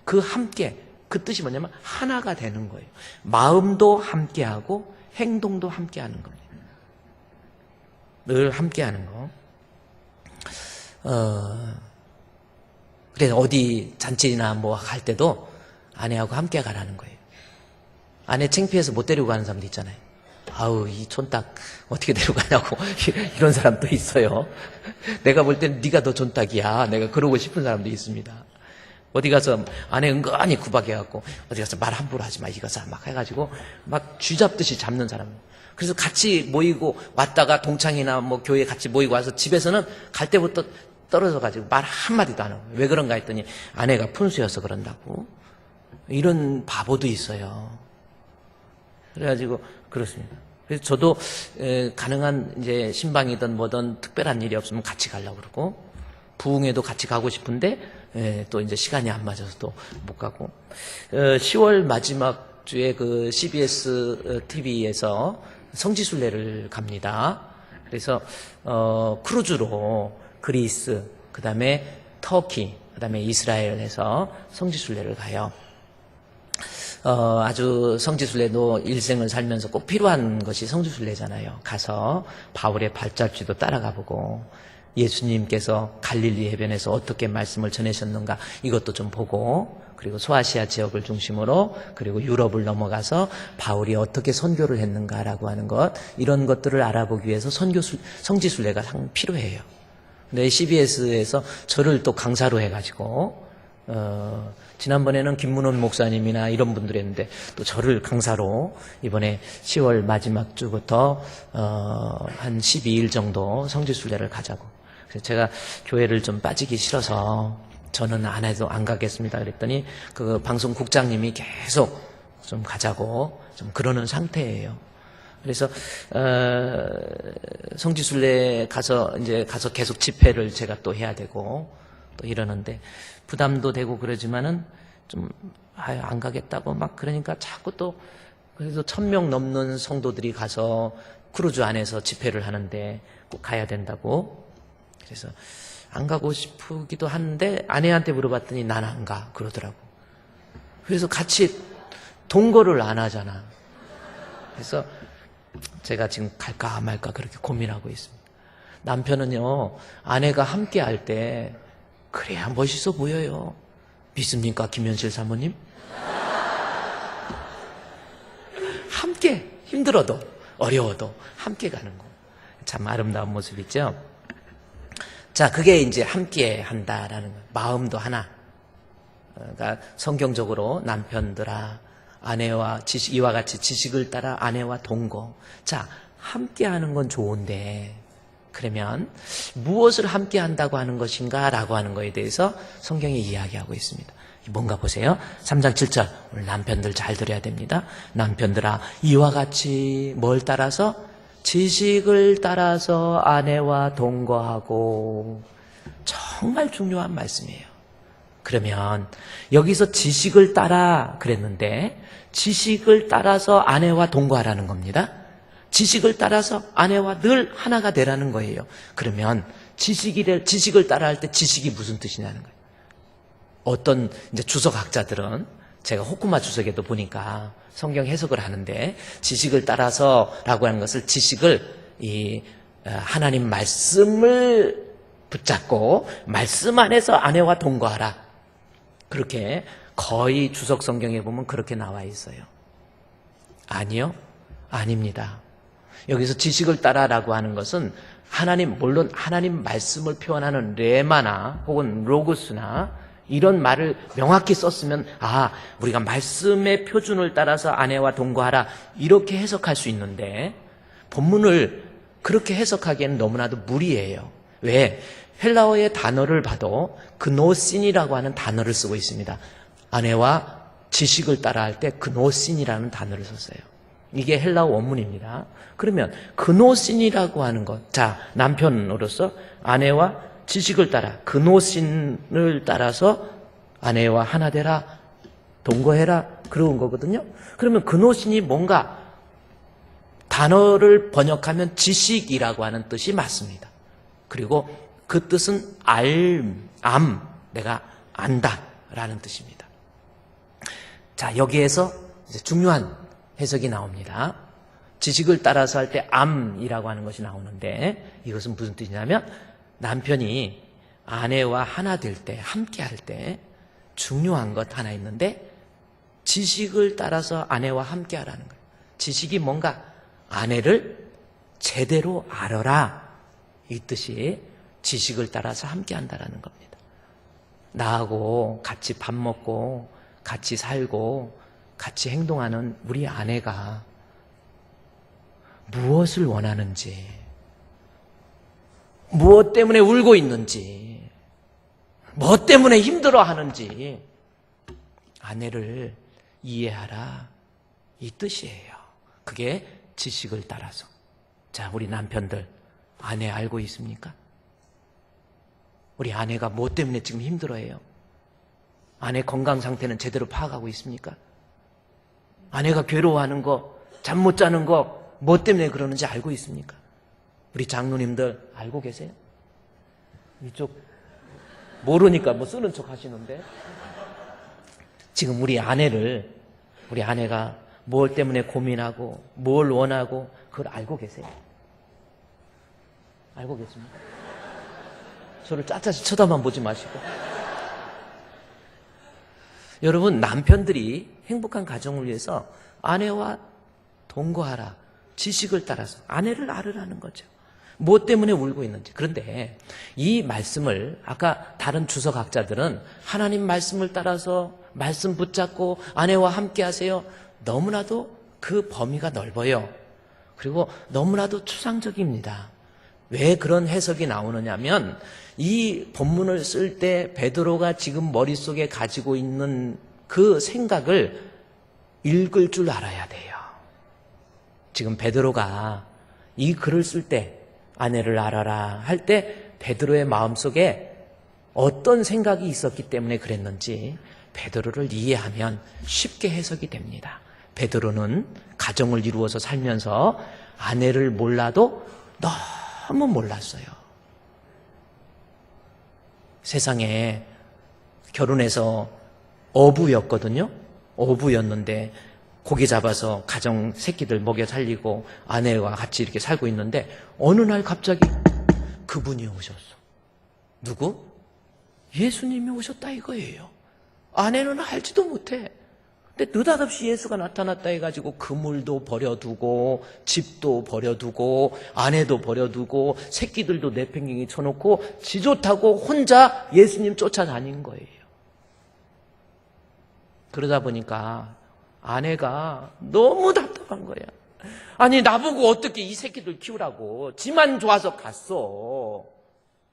그 함께, 그 뜻이 뭐냐면 하나가 되는 거예요. 마음도 함께하고 행동도 함께하는 겁니다. 늘 함께하는 거. 그래서 어디 잔치나 뭐 할 때도 아내하고 함께 가라는 거예요. 아내 창피해서 못 데리고 가는 사람도 있잖아요. 아우, 이 촌딱 어떻게 데려가냐고 이런 사람도 있어요. 내가 볼 때는 네가 더 촌딱이야. 내가 그러고 싶은 사람도 있습니다. 어디 가서 아내 은근히 구박해갖고 어디 가서 말 함부로 하지 마, 이거사 막 해가지고 막 쥐잡듯이 잡는 사람. 그래서 같이 모이고 왔다가 동창이나 뭐 교회 같이 모이고 와서 집에서는 갈 때부터 떨어져 가지고 말 한마디도 안 하고. 왜 그런가 했더니 아내가 푼수여서 그런다고. 이런 바보도 있어요. 그래가지고 그렇습니다. 그래서 저도 가능한 이제 신방이든 뭐든 특별한 일이 없으면 같이 가려고 그러고, 부흥회도 같이 가고 싶은데 또 이제 시간이 안 맞아서 또 못 가고. 10월 마지막 주에 그 CBS TV에서 성지순례를 갑니다. 그래서 크루즈로 그리스, 그 다음에 터키, 그 다음에 이스라엘에서 성지순례를 가요. 아주 성지순례도 일생을 살면서 꼭 필요한 것이 성지순례잖아요. 가서 바울의 발자취도 따라가 보고, 예수님께서 갈릴리 해변에서 어떻게 말씀을 전하셨는가 이것도 좀 보고, 그리고 소아시아 지역을 중심으로 그리고 유럽을 넘어가서 바울이 어떻게 선교를 했는가라고 하는 것, 이런 것들을 알아보기 위해서 성지순례가 상당히 필요해요. 근데 CBS에서 저를 또 강사로 해가지고 지난번에는 김문원 목사님이나 이런 분들이 했는데 또 저를 강사로 이번에 10월 마지막 주부터 한 12일 정도 성지순례를 가자고. 그래서 제가 교회를 좀 빠지기 싫어서 저는 안 해도 안 가겠습니다 그랬더니 그 방송국장님이 계속 좀 가자고 좀 그러는 상태예요. 그래서 성지순례 가서 계속 집회를 제가 또 해야 되고 또 이러는데 부담도 되고 그러지만은 좀 안 가겠다고 막 그러니까 자꾸 또 그래도 1000명 넘는 성도들이 가서 크루즈 안에서 집회를 하는데 꼭 가야 된다고. 그래서 안 가고 싶기도 하는데 아내한테 물어봤더니 난 안 가 그러더라고. 그래서 같이 동거를 안 하잖아. 그래서 제가 지금 갈까 말까 그렇게 고민하고 있습니다. 남편은요, 아내가 함께 할 때 그래야 멋있어 보여요. 믿습니까, 김현실 사모님? 함께 힘들어도 어려워도 함께 가는 거 참 아름다운 모습이죠. 자, 그게 이제 함께 한다라는 거. 마음도 하나. 그러니까 성경적으로 남편들아 아내와 이와 같이 지식을 따라 아내와 동거. 자, 함께 하는 건 좋은데 그러면 무엇을 함께 한다고 하는 것인가 라고 하는 것에 대해서 성경이 이야기하고 있습니다. 뭔가 보세요. 3장 7절. 오늘 남편들 잘 들어야 됩니다. 남편들아 이와 같이 뭘 따라서? 지식을 따라서 아내와 동거하고. 정말 중요한 말씀이에요. 그러면 여기서 지식을 따라 그랬는데 지식을 따라서 아내와 동거하라는 겁니다. 지식을 따라서 아내와 늘 하나가 되라는 거예요. 그러면 지식을 따라 할 때 지식이 무슨 뜻이냐는 거예요. 어떤 이제 주석학자들은 제가 호쿠마 주석에도 보니까 성경 해석을 하는데 지식을 따라서라고 하는 것을 지식을 하나님 말씀을 붙잡고 말씀 안에서 아내와 동거하라. 그렇게 거의 주석 성경에 보면 그렇게 나와 있어요. 아니요, 아닙니다. 여기서 지식을 따라라고 하는 것은 물론 하나님 말씀을 표현하는 레마나 혹은 로고스나 이런 말을 명확히 썼으면 우리가 말씀의 표준을 따라서 아내와 동거하라 이렇게 해석할 수 있는데 본문을 그렇게 해석하기에는 너무나도 무리예요. 왜? 헬라어의 단어를 봐도 그노신이라고 하는 단어를 쓰고 있습니다. 아내와 지식을 따라 할 때 그노신이라는 단어를 썼어요. 이게 헬라어 원문입니다. 그러면 그노신이라고 하는 것, 자, 남편으로서 아내와 지식을 따라 그노신을 따라서 아내와 하나 되라, 동거해라 그런 거거든요. 그러면 그노신이 뭔가 단어를 번역하면 지식이라고 하는 뜻이 맞습니다. 그리고 그 뜻은 내가 안다라는 뜻입니다. 자, 여기에서 이제 중요한 해석이 나옵니다. 지식을 따라서 할 때 암이라고 하는 것이 나오는데 이것은 무슨 뜻이냐면 남편이 아내와 하나 될 때, 함께 할 때 중요한 것 하나 있는데 지식을 따라서 아내와 함께 하라는 거예요. 지식이 뭔가 아내를 제대로 알아라 이 뜻이 지식을 따라서 함께 한다라는 겁니다. 나하고 같이 밥 먹고 같이 살고 같이 행동하는 우리 아내가 무엇을 원하는지, 무엇 때문에 울고 있는지, 무엇 때문에 힘들어하는지 아내를 이해하라 이 뜻이에요. 그게 지식을 따라서. 자, 우리 남편들 아내 알고 있습니까? 우리 아내가 무엇 때문에 지금 힘들어해요? 아내 건강 상태는 제대로 파악하고 있습니까? 아내가 괴로워하는 거, 잠 못 자는 거, 뭐 때문에 그러는지 알고 있습니까? 우리 장로님들 알고 계세요? 이쪽 모르니까 뭐 쓰는 척 하시는데 지금 우리 아내가 뭘 때문에 고민하고 뭘 원하고 그걸 알고 계세요? 알고 계십니까? 저를 짜짜시 쳐다만 보지 마시고. 여러분, 남편들이 행복한 가정을 위해서 아내와 동거하라, 지식을 따라서 아내를 알으라는 거죠. 무엇 때문에 울고 있는지. 그런데 이 말씀을 아까 다른 주석학자들은 하나님 말씀을 따라서 말씀 붙잡고 아내와 함께 하세요. 너무나도 그 범위가 넓어요. 그리고 너무나도 추상적입니다. 왜 그런 해석이 나오느냐면 이 본문을 쓸 때 베드로가 지금 머릿속에 가지고 있는 그 생각을 읽을 줄 알아야 돼요. 지금 베드로가 이 글을 쓸 때 아내를 알아라 할 때 베드로의 마음속에 어떤 생각이 있었기 때문에 그랬는지 베드로를 이해하면 쉽게 해석이 됩니다. 베드로는 가정을 이루어서 살면서 아내를 몰라도 너무 몰랐어요. 세상에 결혼해서 어부였거든요. 어부였는데 고기 잡아서 가정 새끼들 먹여 살리고 아내와 같이 이렇게 살고 있는데 어느 날 갑자기 그분이 오셨어. 누구? 예수님이 오셨다 이거예요. 아내는 알지도 못해. 근데 느닷없이 예수가 나타났다 해가지고 그물도 버려두고 집도 버려두고 아내도 버려두고 새끼들도 내팽개기 쳐놓고 지 좋다고 혼자 예수님 쫓아다닌 거예요. 그러다 보니까 아내가 너무 답답한 거야. 아니 나보고 어떻게 이 새끼들 키우라고 지만 좋아서 갔어.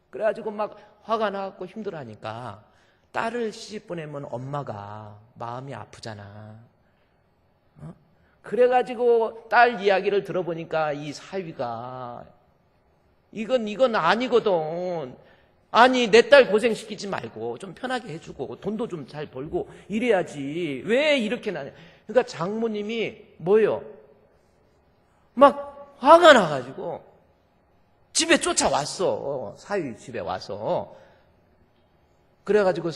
그래가지고 막 화가 나갖고 힘들어하니까 딸을 시집 보내면 엄마가 마음이 아프잖아. 그래가지고 딸 이야기를 들어보니까 이 사위가 이건 아니거든. 아니, 내 딸 고생시키지 말고 좀 편하게 해주고 돈도 좀 잘 벌고 이래야지. 왜 이렇게 나냐. 그러니까 장모님이 뭐예요? 막 화가 나가지고 집에 쫓아왔어. 사위 집에 와서. 그래가지고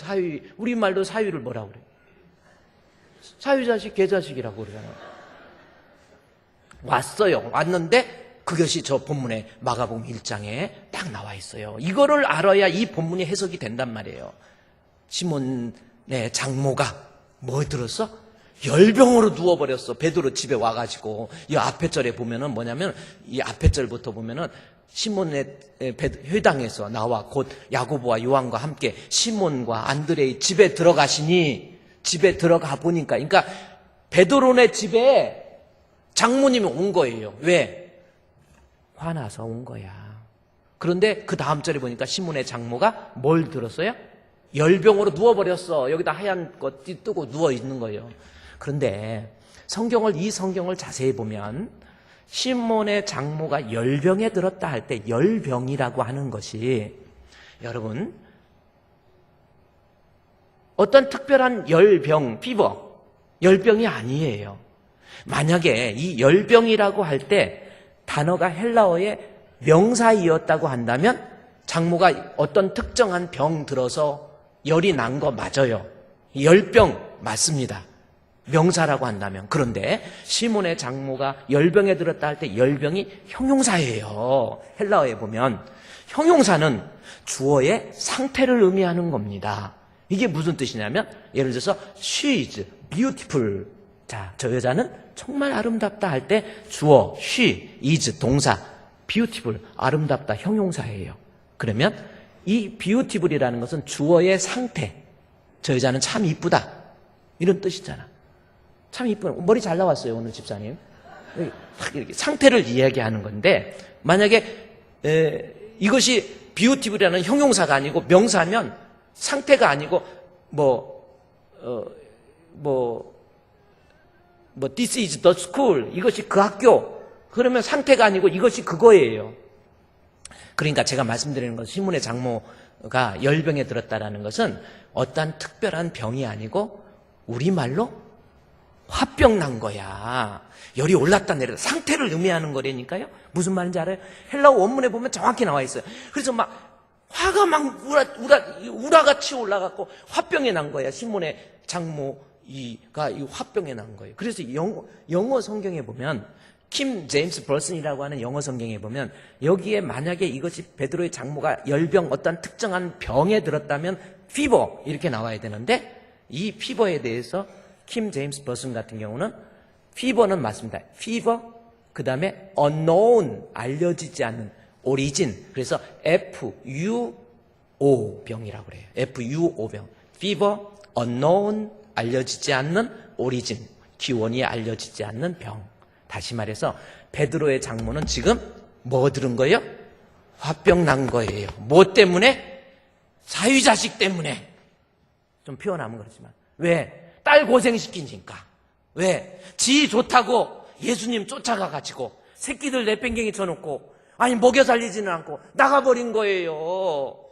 우리말로 사위를 뭐라고 그래? 사위 자식, 개자식이라고 그러잖아. 왔어요. 왔는데 그것이 저 본문의 마가복음 1장에 딱 나와 있어요. 이거를 알아야 이 본문이 해석이 된단 말이에요. 시몬의 장모가 뭐 들었어? 열병으로 누워버렸어. 베드로 집에 와가지고. 이 앞에 절에 보면은 뭐냐면, 이 앞에 절부터 보면은 시몬의 회당에서 나와 곧 야고보와 요한과 함께 시몬과 안드레의 집에 들어가시니, 집에 들어가 보니까, 그러니까 베드로네 집에 장모님이 온 거예요. 왜? 화나서 온 거야. 그런데 그 다음 절에 보니까 시몬의 장모가 뭘 들었어요? 열병으로 누워버렸어. 여기다 하얀 거 뜨고 누워있는 거예요. 그런데 이 성경을 자세히 보면 시몬의 장모가 열병에 들었다 할 때 열병이라고 하는 것이 여러분 어떤 특별한 열병이 아니에요. 만약에 이 열병이라고 할 때 단어가 헬라어의 명사이었다고 한다면 장모가 어떤 특정한 병 들어서 열이 난 거 맞아요. 열병 맞습니다. 명사라고 한다면. 그런데 시몬의 장모가 열병에 들었다 할 때 열병이 형용사예요. 헬라어에 보면 형용사는 주어의 상태를 의미하는 겁니다. 이게 무슨 뜻이냐면 예를 들어서 she is beautiful. 자, 저 여자는 정말 아름답다 할 때 주어 she is 동사 beautiful 아름답다 형용사예요. 그러면 이 beautiful이라는 것은 주어의 상태. 저 여자는 참 이쁘다. 이런 뜻이잖아. 참 이쁜 머리 잘 나왔어요 오늘 집사님. 이렇게 상태를 이야기하는 건데 만약에 이것이 beautiful이라는 형용사가 아니고 명사면 상태가 아니고 this is the school 이것이 그 학교 그러면 상태가 아니고 이것이 그거예요. 그러니까 제가 말씀드리는 건 시몬의 장모가 열병에 들었다라는 것은 어떤 특별한 병이 아니고 우리말로 화병 난 거야. 열이 올랐다 내렸다. 상태를 의미하는 거라니까요. 무슨 말인지 알아요? 헬라어 원문에 보면 정확히 나와 있어요. 그래서 막 화가 막 우라같이 올라갔고 화병에 난 거야. 시몬의 장모가 이 화병에 난 거예요. 그래서 영어 성경에 보면 킴 제임스 버슨이라고 하는 영어 성경에 보면 여기에 만약에 이것이 베드로의 장모가 열병 어떤 특정한 병에 들었다면 피버 이렇게 나와야 되는데 이 피버에 대해서 킴 제임스 버슨 같은 경우는 피버는 맞습니다. 피버 그 다음에 unknown 알려지지 않는 오리진 그래서 FUO 병이라고 그래요. FUO 병 피버 unknown 알려지지 않는 오리진 기원이 알려지지 않는 병. 다시 말해서 베드로의 장모는 지금 뭐 들은 거예요? 화병 난 거예요. 뭐 때문에? 사위자식 때문에. 좀 표현하면 그렇지만 왜? 딸 고생시키니까. 왜? 지 좋다고 예수님 쫓아가가지고 새끼들 내팽개기 쳐놓고 아니 먹여 살리지는 않고 나가버린 거예요.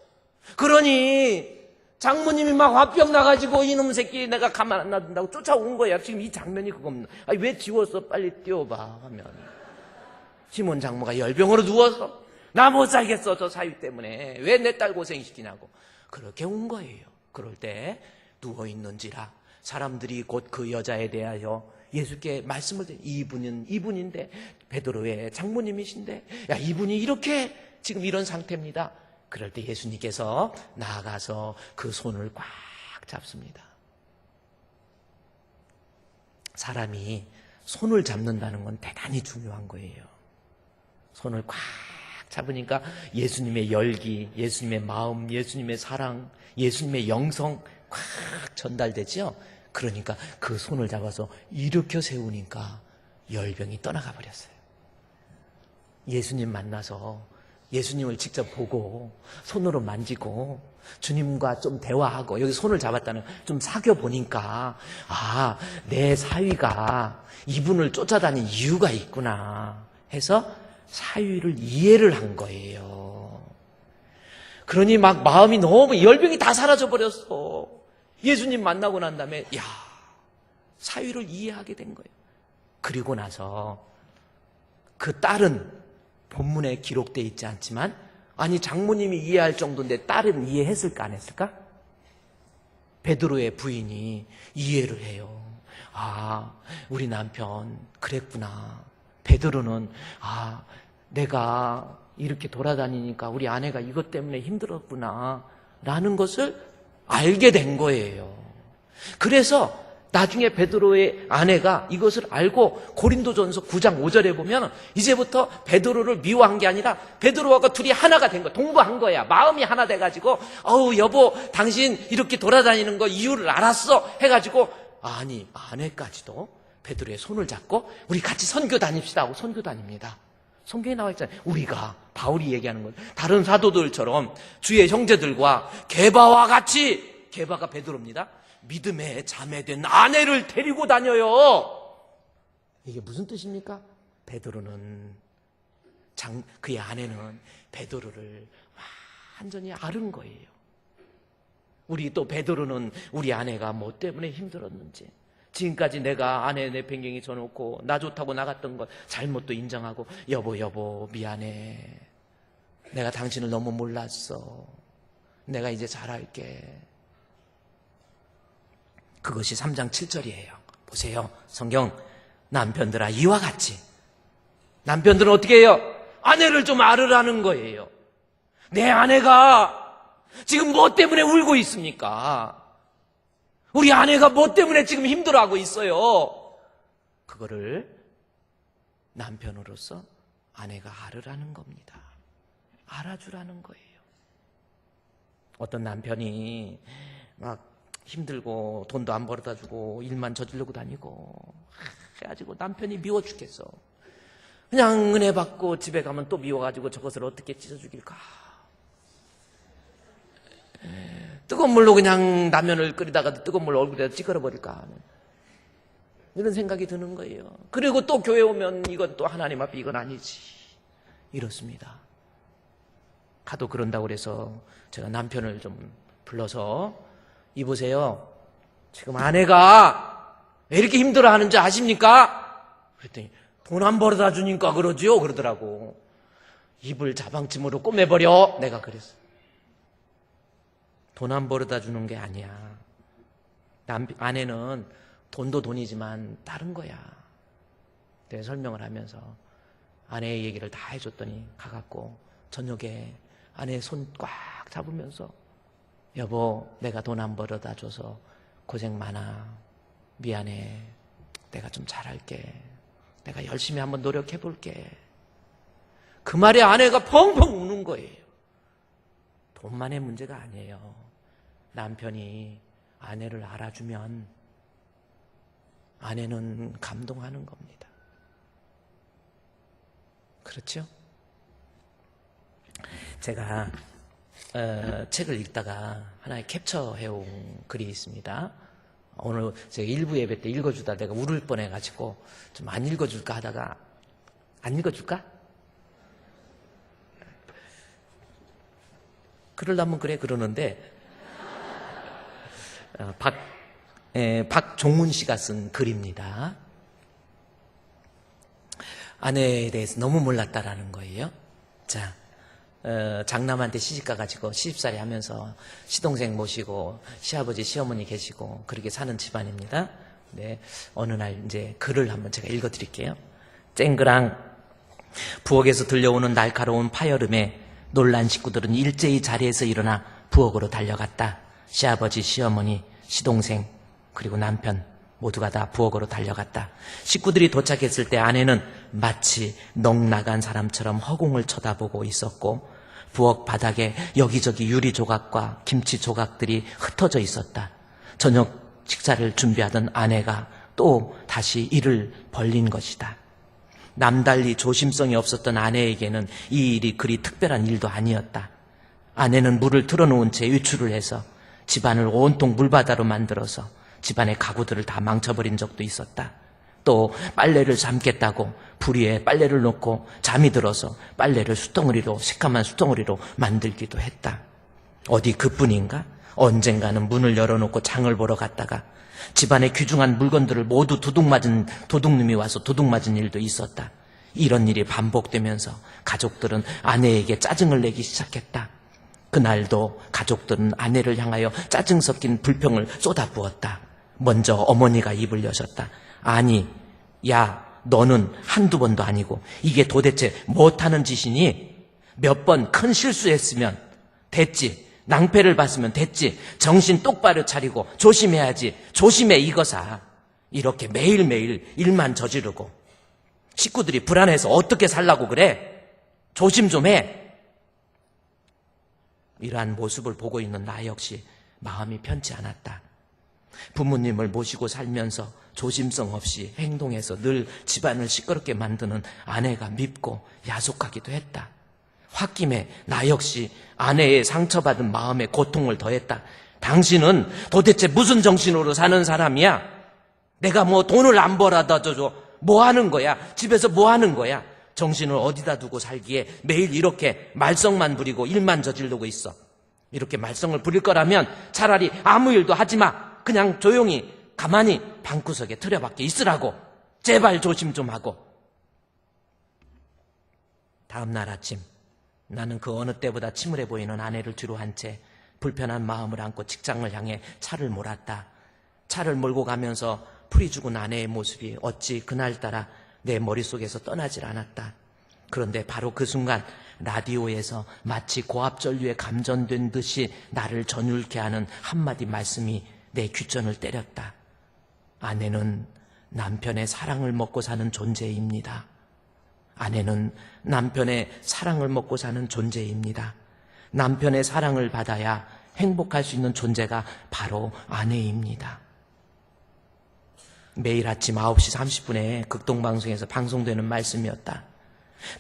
그러니 장모님이 막 화병 나가지고 이놈 새끼 내가 가만 안 놔둔다고 쫓아온 거야. 지금 이 장면이 그겁니다. 아니 왜 지웠어? 빨리 띄워봐 하면 시몬 장모가 열병으로 누워서 나 못 살겠어 저 사위 때문에 왜 내 딸 고생시키냐고 그렇게 온 거예요. 그럴 때 누워있는지라 사람들이 곧 그 여자에 대하여 예수께 말씀을 드려 이분인데 베드로의 장모님이신데 야 이분이 이렇게 지금 이런 상태입니다. 그럴 때 예수님께서 나아가서 그 손을 꽉 잡습니다. 사람이 손을 잡는다는 건 대단히 중요한 거예요. 손을 꽉 잡으니까 예수님의 열기, 예수님의 마음, 예수님의 사랑, 예수님의 영성 꽉 전달되죠. 그러니까 그 손을 잡아서 일으켜 세우니까 열병이 떠나가 버렸어요. 예수님 만나서 예수님을 직접 보고 손으로 만지고 주님과 좀 대화하고 여기 손을 잡았다는 좀 사귀어 보니까 내 사위가 이분을 쫓아다닌 이유가 있구나 해서 사위를 이해를 한 거예요. 그러니 막 마음이 너무 열병이 다 사라져 버렸어. 예수님 만나고 난 다음에 사위를 이해하게 된 거예요. 그리고 나서 그 딸은 본문에 기록되어 있지 않지만 장모님이 이해할 정도인데 딸은 이해했을까 안 했을까? 베드로의 부인이 이해를 해요. 우리 남편 그랬구나. 베드로는 내가 이렇게 돌아다니니까 우리 아내가 이것 때문에 힘들었구나 라는 것을 알게 된 거예요. 그래서 나중에 베드로의 아내가 이것을 알고 고린도전서 9장 5절에 보면 이제부터 베드로를 미워한 게 아니라 베드로와 둘이 하나가 된 거야. 동거한 거야. 마음이 하나 돼가지고 여보 당신 이렇게 돌아다니는 거 이유를 알았어 해가지고 아내까지도 베드로의 손을 잡고 우리 같이 선교 다닙시다 하고 선교 다닙니다. 성경에 나와 있잖아요. 우리가 바울이 얘기하는 건 다른 사도들처럼 주의 형제들과 게바와 같이, 게바가 베드로입니다. 믿음의 자매된 아내를 데리고 다녀요. 이게 무슨 뜻입니까? 베드로는 그의 아내는 베드로를 완전히 앓은 거예요. 우리 또 베드로는 우리 아내가 뭐 때문에 힘들었는지, 지금까지 내가 아내 내팽개기 져놓고 나 좋다고 나갔던 것 잘못도 인정하고 여보 미안해. 내가 당신을 너무 몰랐어. 내가 이제 잘할게. 그것이 3장 7절이에요. 보세요. 성경 남편들아 이와 같이 남편들은 어떻게 해요? 아내를 좀 알으라는 거예요. 내 아내가 지금 뭐 때문에 울고 있습니까? 우리 아내가 뭐 때문에 지금 힘들어하고 있어요? 그거를 남편으로서 아내가 알으라는 겁니다. 알아주라는 거예요. 어떤 남편이 막 힘들고 돈도 안 벌어다 주고 일만 저지르고 다니고 해가지고 남편이 미워 죽겠어. 그냥 은혜 받고 집에 가면 또 미워가지고 저것을 어떻게 찢어 죽일까. 뜨거운 물로 그냥 라면을 끓이다가도 뜨거운 물로 얼굴에다 찌그러 버릴까 이런 생각이 드는 거예요. 그리고 또 교회 오면 이건 또 하나님 앞에 이건 아니지 이렇습니다. 가도 그런다고 그래서 제가 남편을 좀 불러서 이보세요. 지금 아내가 왜 이렇게 힘들어하는지 아십니까? 그랬더니 돈 안 벌어다 주니까 그러지요 그러더라고. 입을 자방침으로 꼬매버려. 내가 그랬어. 돈 안 벌어다 주는 게 아니야. 아내는 돈도 돈이지만 다른 거야. 내가 설명을 하면서 아내의 얘기를 다 해줬더니 가갖고 저녁에 아내의 손 꽉 잡으면서 여보 내가 돈 안 벌어다 줘서 고생 많아. 미안해. 내가 좀 잘할게. 내가 열심히 한번 노력해 볼게. 그 말에 아내가 펑펑 우는 거예요. 돈만의 문제가 아니에요. 남편이 아내를 알아주면 아내는 감동하는 겁니다. 그렇죠? 제가 책을 읽다가 하나의 캡처해온 글이 있습니다. 오늘 제가 일부 예배 때 읽어주다 내가 울을 뻔해가지고 좀 안 읽어줄까 하다가 안 읽어줄까? 그러려면 그래 그러는데 박종훈 씨가 쓴 글입니다. 아내에 대해서 너무 몰랐다라는 거예요. 자, 장남한테 시집가가지고 시집살이 하면서 시동생 모시고 시아버지 시어머니 계시고 그렇게 사는 집안입니다. 네, 어느 날 이제 글을 한번 제가 읽어드릴게요. 쨍그랑 부엌에서 들려오는 날카로운 파열음에 놀란 식구들은 일제히 자리에서 일어나 부엌으로 달려갔다. 시아버지, 시어머니, 시동생 그리고 남편 모두가 다 부엌으로 달려갔다. 식구들이 도착했을 때 아내는 마치 넋나간 사람처럼 허공을 쳐다보고 있었고 부엌 바닥에 여기저기 유리 조각과 김치 조각들이 흩어져 있었다. 저녁 식사를 준비하던 아내가 또 다시 이를 벌린 것이다. 남달리 조심성이 없었던 아내에게는 이 일이 그리 특별한 일도 아니었다. 아내는 물을 틀어놓은 채 외출을 해서 집안을 온통 물바다로 만들어서 집안의 가구들을 다 망쳐버린 적도 있었다. 또 빨래를 삶겠다고 불 위에 빨래를 놓고 잠이 들어서 빨래를 새까만 수덩어리로 만들기도 했다. 어디 그뿐인가? 언젠가는 문을 열어놓고 장을 보러 갔다가 집안의 귀중한 물건들을 모두 도둑놈이 와서 도둑맞은 일도 있었다. 이런 일이 반복되면서 가족들은 아내에게 짜증을 내기 시작했다. 그날도 가족들은 아내를 향하여 짜증 섞인 불평을 쏟아부었다. 먼저 어머니가 입을 여셨다. 아니, 야, 너는 한두 번도 아니고 이게 도대체 못하는 짓이니? 몇 번 큰 실수했으면 됐지. 낭패를 봤으면 됐지. 정신 똑바로 차리고 조심해야지. 조심해 이거사. 이렇게 매일매일 일만 저지르고 식구들이 불안해서 어떻게 살라고 그래? 조심 좀 해. 이러한 모습을 보고 있는 나 역시 마음이 편치 않았다. 부모님을 모시고 살면서 조심성 없이 행동해서 늘 집안을 시끄럽게 만드는 아내가 밉고 야속하기도 했다. 홧김에 나 역시 아내의 상처받은 마음에 고통을 더했다. 당신은 도대체 무슨 정신으로 사는 사람이야? 내가 뭐 돈을 안 벌어다 줘. 뭐 하는 거야? 집에서 뭐 하는 거야? 정신을 어디다 두고 살기에 매일 이렇게 말썽만 부리고 일만 저지르고 있어. 이렇게 말썽을 부릴 거라면 차라리 아무 일도 하지 마. 그냥 조용히 가만히 방구석에 틀어박혀 있으라고. 제발 조심 좀 하고. 다음 날 아침 나는 그 어느 때보다 침울해 보이는 아내를 뒤로 한 채 불편한 마음을 안고 직장을 향해 차를 몰았다. 차를 몰고 가면서 풀이 죽은 아내의 모습이 어찌 그날따라 내 머릿속에서 떠나질 않았다. 그런데 바로 그 순간 라디오에서 마치 고압전류에 감전된 듯이 나를 전율케 하는 한마디 말씀이 내 귓전을 때렸다. 아내는 남편의 사랑을 먹고 사는 존재입니다. 아내는 남편의 사랑을 먹고 사는 존재입니다. 남편의 사랑을 받아야 행복할 수 있는 존재가 바로 아내입니다. 매일 아침 9시 30분에 극동방송에서 방송되는 말씀이었다.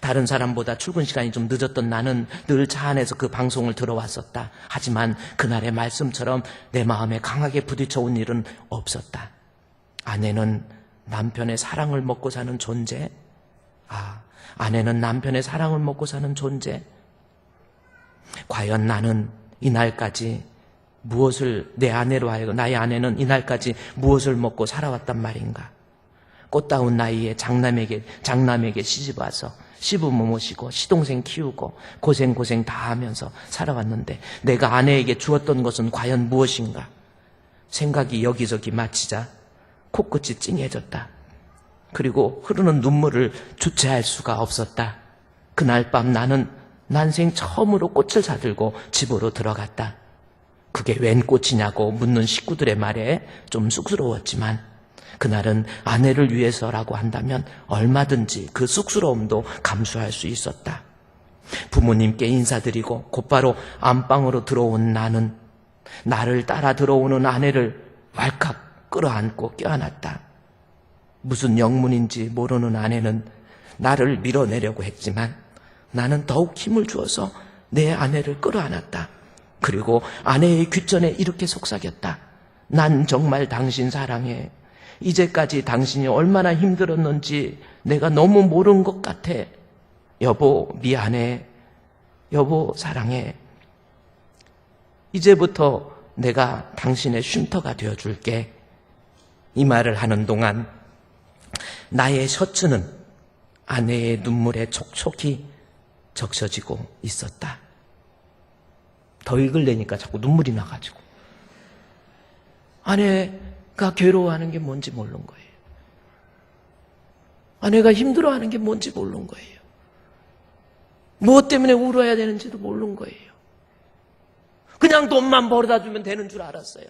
다른 사람보다 출근 시간이 좀 늦었던 나는 늘 차 안에서 그 방송을 들어왔었다. 하지만 그날의 말씀처럼 내 마음에 강하게 부딪혀온 일은 없었다. 아내는 남편의 사랑을 먹고 사는 존재? 아내는 남편의 사랑을 먹고 사는 존재? 과연 나는 이날까지 무엇을 나의 아내는 이날까지 무엇을 먹고 살아왔단 말인가? 꽃다운 나이에 장남에게 시집와서 시부모 모시고 시동생 키우고 고생 다 하면서 살아왔는데 내가 아내에게 주었던 것은 과연 무엇인가? 생각이 여기저기 맞히자 코끝이 찡해졌다. 그리고 흐르는 눈물을 주체할 수가 없었다. 그날 밤 나는 난생 처음으로 꽃을 사들고 집으로 들어갔다. 그게 웬 꽃이냐고 묻는 식구들의 말에 좀 쑥스러웠지만 그날은 아내를 위해서라고 한다면 얼마든지 그 쑥스러움도 감수할 수 있었다. 부모님께 인사드리고 곧바로 안방으로 들어온 나는 나를 따라 들어오는 아내를 왈칵 끌어안고 껴안았다. 무슨 영문인지 모르는 아내는 나를 밀어내려고 했지만 나는 더욱 힘을 주어서 내 아내를 끌어안았다. 그리고 아내의 귓전에 이렇게 속삭였다. 난 정말 당신 사랑해. 이제까지 당신이 얼마나 힘들었는지 내가 너무 모른 것 같아. 여보 미안해. 여보 사랑해. 이제부터 내가 당신의 쉼터가 되어줄게. 이 말을 하는 동안 나의 셔츠는 아내의 눈물에 촉촉히 적셔지고 있었다. 더 읽으려니까 자꾸 눈물이 나가지고. 아내가 괴로워하는 게 뭔지 모르는 거예요. 아내가 힘들어하는 게 뭔지 모르는 거예요. 무엇 때문에 울어야 되는지도 모르는 거예요. 그냥 돈만 벌어다 주면 되는 줄 알았어요.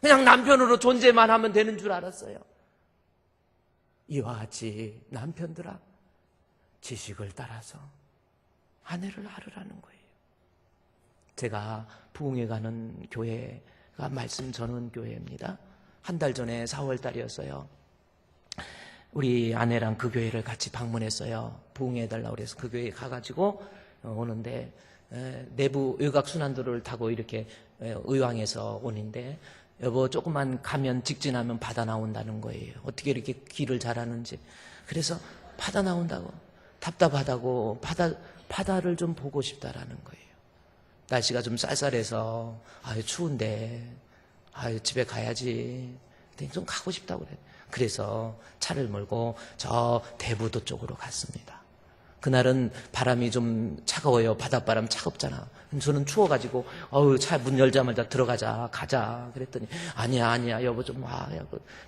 그냥 남편으로 존재만 하면 되는 줄 알았어요. 이와 같이 남편들아 지식을 따라서 아내를 아르라는 거예요. 제가 부흥회 가는 교회가 말씀 전원 교회입니다. 한 달 전에 4월 달이었어요. 우리 아내랑 그 교회를 같이 방문했어요. 부흥해달라고 그래서 그 교회에 가가지고 오는데 내부 외곽순환도로를 타고 이렇게 의왕에서 오는데 여보 조금만 가면 직진하면 바다 나온다는 거예요. 어떻게 이렇게 길을 잘하는지. 그래서 바다 나온다고 답답하다고 바다를 좀 보고 싶다라는 거예요. 날씨가 좀 쌀쌀해서 아유 추운데 아유 집에 가야지. 좀 가고 싶다고 그래. 그래서 차를 몰고 저 대부도 쪽으로 갔습니다. 그날은 바람이 좀 차가워요. 바닷바람 차갑잖아. 저는 추워가지고 차 문 열자마자 들어가자 가자 그랬더니 아니야 여보 좀 와.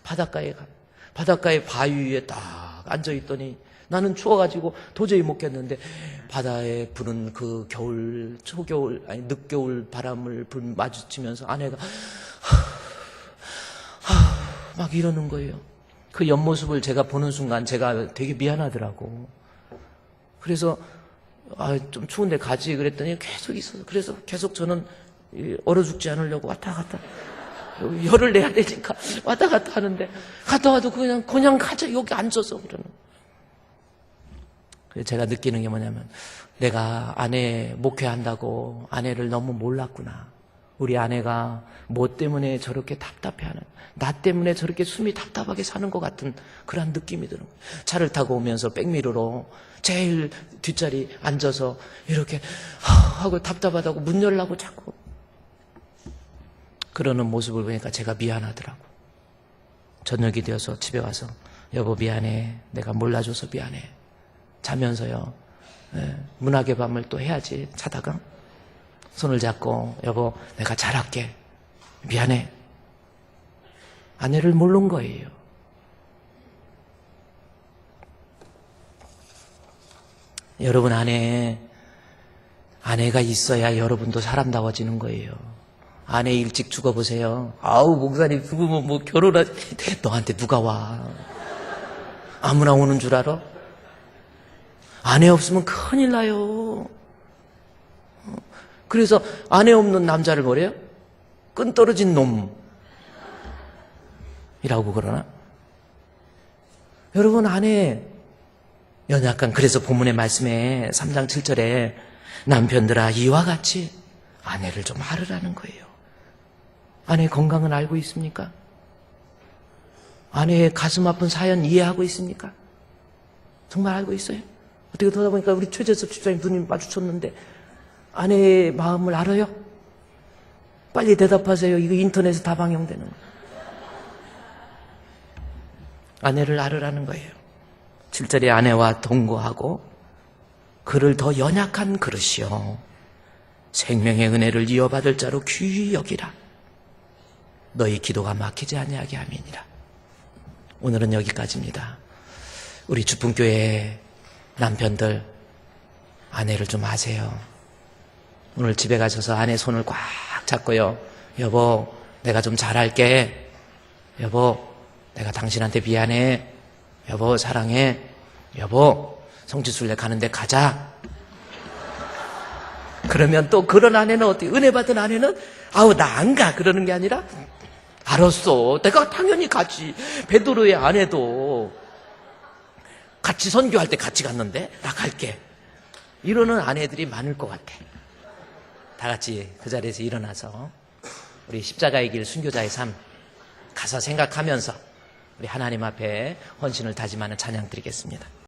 바닷가에 가. 바닷가에 바위 위에 딱 앉아있더니 나는 추워가지고 도저히 못 겠는데 바다에 부는 그 겨울 초겨울 아니 늦겨울 바람을 마주치면서 아내가 막 이러는 거예요. 그 옆모습을 제가 보는 순간 제가 되게 미안하더라고. 그래서 좀 추운데 가지 그랬더니 계속 있어서 그래서 계속 저는 얼어 죽지 않으려고 왔다 갔다 열을 내야 되니까 왔다 갔다 하는데 갔다 와도 그냥 가자 여기 앉아서 그러는. 그래서 제가 느끼는 게 뭐냐면 내가 아내 목회한다고 아내를 너무 몰랐구나. 우리 아내가 뭐 때문에 저렇게 답답해하는, 나 때문에 저렇게 숨이 답답하게 사는 것 같은 그런 느낌이 드는 거예요. 차를 타고 오면서 백미러로 제일 뒷자리 앉아서 이렇게 하고 답답하다고 문 열라고 자꾸 그러는 모습을 보니까 제가 미안하더라고. 저녁이 되어서 집에 와서 여보 미안해. 내가 몰라줘서 미안해. 자면서요. 문학의 밤을 또 해야지. 자다가 손을 잡고 여보 내가 잘할게. 미안해. 아내를 모른 거예요. 여러분 아내가 있어야 여러분도 사람다워지는 거예요. 아내 일찍 죽어보세요. 아우 목사님 죽으면 뭐 결혼하지. 너한테 누가 와. 아무나 오는 줄 알아? 아내 없으면 큰일 나요. 그래서 아내 없는 남자를 뭐래요? 끈 떨어진 놈이라고 그러나? 여러분 아내 연약한 그래서 본문의 말씀에 3장 7절에 남편들아 이와 같이 아내를 좀 하르라는 거예요. 아내 건강은 알고 있습니까? 아내의 가슴 아픈 사연 이해하고 있습니까? 정말 알고 있어요? 어떻게 돌아보니까 우리 최재섭 집사님 눈이 마주쳤는데 아내의 마음을 알아요? 빨리 대답하세요. 이거 인터넷에 다 방영되는 거예요. 아내를 알으라는 거예요. 7절에 아내와 동거하고 그를 더 연약한 그릇이요 생명의 은혜를 이어받을 자로 귀히 여기라. 너희 기도가 막히지 아니하게 함이니라. 오늘은 여기까지입니다. 우리 주풍교회 남편들 아내를 좀 아세요. 오늘 집에 가셔서 아내 손을 꽉 잡고요. 여보 내가 좀 잘할게. 여보 내가 당신한테 미안해. 여보 사랑해. 여보 성지순례 가는데 가자. 그러면 또 그런 아내는 어떻게 은혜 받은 아내는 아우 나 안 가 그러는 게 아니라 알았어 내가 당연히 가지. 베드로의 아내도 같이 선교할 때 같이 갔는데 나 갈게. 이러는 아내들이 많을 것 같아. 다 같이 그 자리에서 일어나서 우리 십자가의 길 순교자의 삶 가서 생각하면서 우리 하나님 앞에 헌신을 다짐하는 찬양 드리겠습니다.